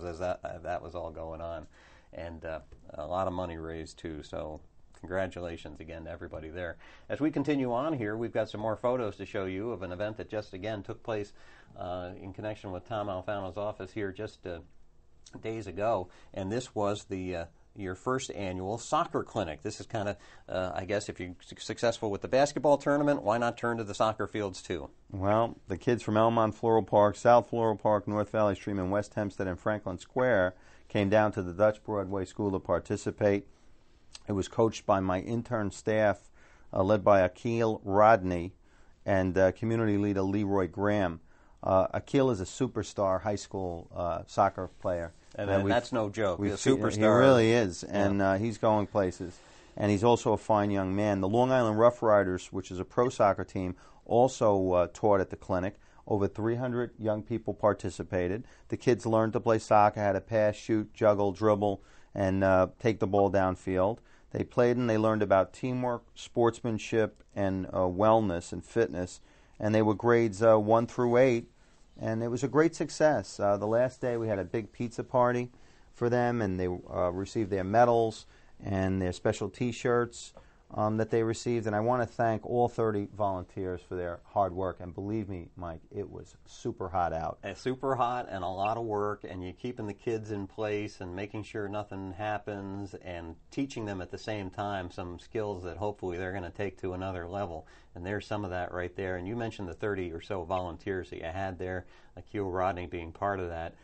as that was all going on, and a lot of money raised too. So congratulations again to everybody there. As we continue on here, we've got some more photos to show you of an event that just again took place in connection with Tom Alfano's office here just days ago, and this was your first annual soccer clinic. This is kind of, I guess, if you're successful with the basketball tournament, why not turn to the soccer fields too? Well, the kids from Elmont Floral Park, South Floral Park, North Valley Stream, and West Hempstead and Franklin Square came down to the Dutch Broadway School to participate. It was coached by my intern staff, led by Akil Rodney and community leader Leroy Graham. Akil is a superstar high school soccer player. And that's no joke. He's a superstar. He really is, and he's going places. And he's also a fine young man. The Long Island Rough Riders, which is a pro soccer team, also taught at the clinic. Over 300 young people participated. The kids learned to play soccer, how to pass, shoot, juggle, dribble, and take the ball downfield. They played and they learned about teamwork, sportsmanship, and wellness and fitness. And they were grades 1 through 8. And it was a great success. The last day we had a big pizza party for them, and they received their medals and their special T-shirts that they received. And I want to thank all 30 volunteers for their hard work. And believe me, Mike, it was super hot out. It's super hot and a lot of work, and you're keeping the kids in place and making sure nothing happens and teaching them at the same time some skills that hopefully they're going to take to another level. And there's some of that right there. And you mentioned the 30 or so volunteers that you had there, Akil Rodney being part of that.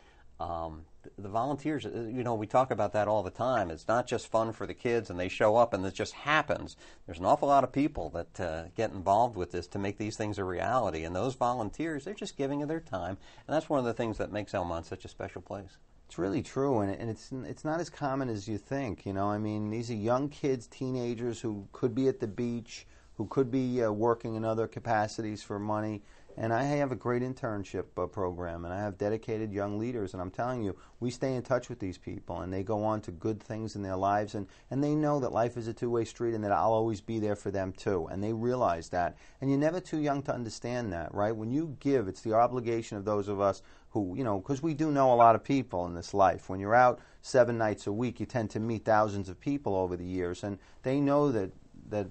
The volunteers, we talk about that all the time. It's not just fun for the kids and they show up and it just happens. There's an awful lot of people that get involved with this to make these things a reality. And those volunteers, they're just giving of their time. And that's one of the things that makes Elmont such a special place. It's really true, and it's not as common as you think. I mean, these are young kids, teenagers who could be at the beach, who could be working in other capacities for money. And I have a great internship program, and I have dedicated young leaders. And I'm telling you, we stay in touch with these people, and they go on to good things in their lives. And they know that life is a two-way street and that I'll always be there for them, too. And they realize that. And you're never too young to understand that, right? When you give, it's the obligation of those of us who, because we do know a lot of people in this life. When you're out 7 nights a week, you tend to meet thousands of people over the years. And they know that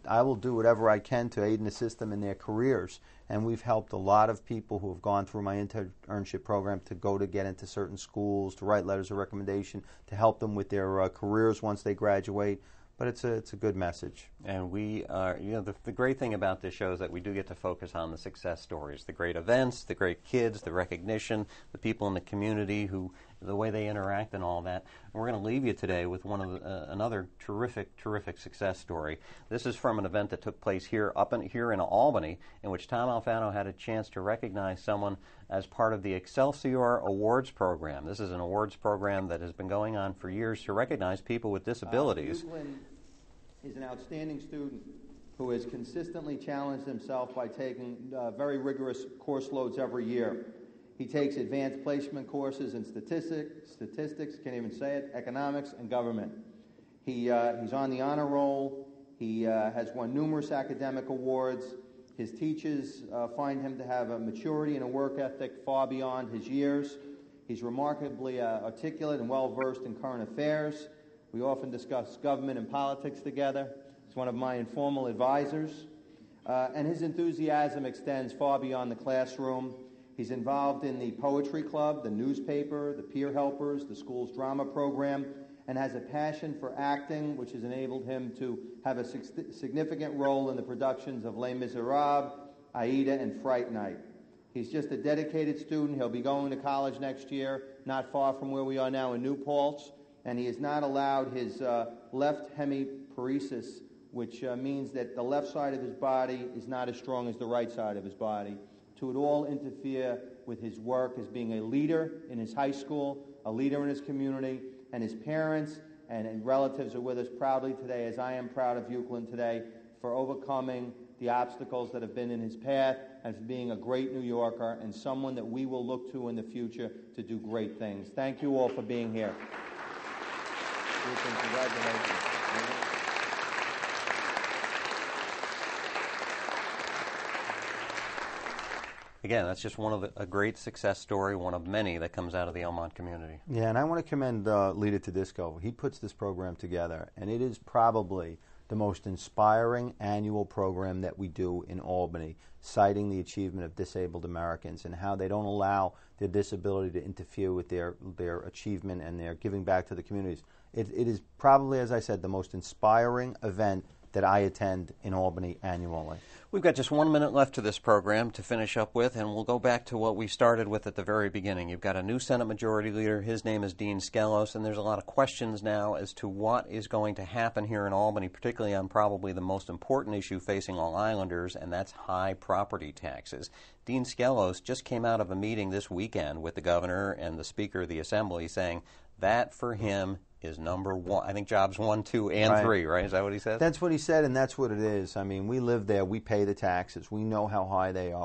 I will do whatever I can to aid and assist them in their careers. And we've helped a lot of people who have gone through my internship program to get into certain schools, to write letters of recommendation, to help them with their careers once they graduate. But it's a good message. And we are, the great thing about this show is that we do get to focus on the success stories, the great events, the great kids, the recognition, the people in the community the way they interact and all that. And we're going to leave you today with another terrific success story. This is from an event that took place here in Albany, in which Tom Alfano had a chance to recognize someone as part of the Excelsior Awards program. This is an awards program that has been going on for years to recognize people with disabilities. Euclid is an outstanding student who has consistently challenged himself by taking very rigorous course loads every year. He takes advanced placement courses in statistics, can't even say it, economics, and government. He's on the honor roll. He has won numerous academic awards. His teachers find him to have a maturity and a work ethic far beyond his years. He's remarkably articulate and well-versed in current affairs. We often discuss government and politics together. He's one of my informal advisors. And his enthusiasm extends far beyond the classroom. He's involved in the poetry club, the newspaper, the peer helpers, the school's drama program, and has a passion for acting, which has enabled him to have a significant role in the productions of Les Miserables, Aida, and Fright Night. He's just a dedicated student. He'll be going to college next year, not far from where we are now in New Paltz, and he has not allowed his left hemiparesis, which means that the left side of his body is not as strong as the right side of his body, to at all interfere with his work as being a leader in his high school, a leader in his community, and his parents and relatives are with us proudly today, as I am proud of Euclid today, for overcoming the obstacles that have been in his path and for being a great New Yorker and someone that we will look to in the future to do great things. Thank you all for being here. Euclid, congratulations. again, that's just one of a great success story, one of many that comes out of the Elmont community. Yeah, and I want to commend Leader Tedisco. He puts this program together, and it is probably the most inspiring annual program that we do in Albany, citing the achievement of disabled Americans and how they don't allow their disability to interfere with their achievement and their giving back to the communities. It is probably, as I said, the most inspiring event that I attend in Albany annually. We've got just 1 minute left to this program to finish up with, and we'll go back to what we started with at the very beginning. You've got a new Senate Majority Leader. His name is Dean Skelos, and there's a lot of questions now as to what is going to happen here in Albany, particularly on probably the most important issue facing all islanders, and that's high property taxes. Dean Skelos just came out of a meeting this weekend with the governor and the Speaker of the Assembly saying that for him is number one. I think jobs 1, 2, and 3, right? Is that what he said? That's what he said, and that's what it is. I mean, we live there. We pay the taxes. We know how high they are.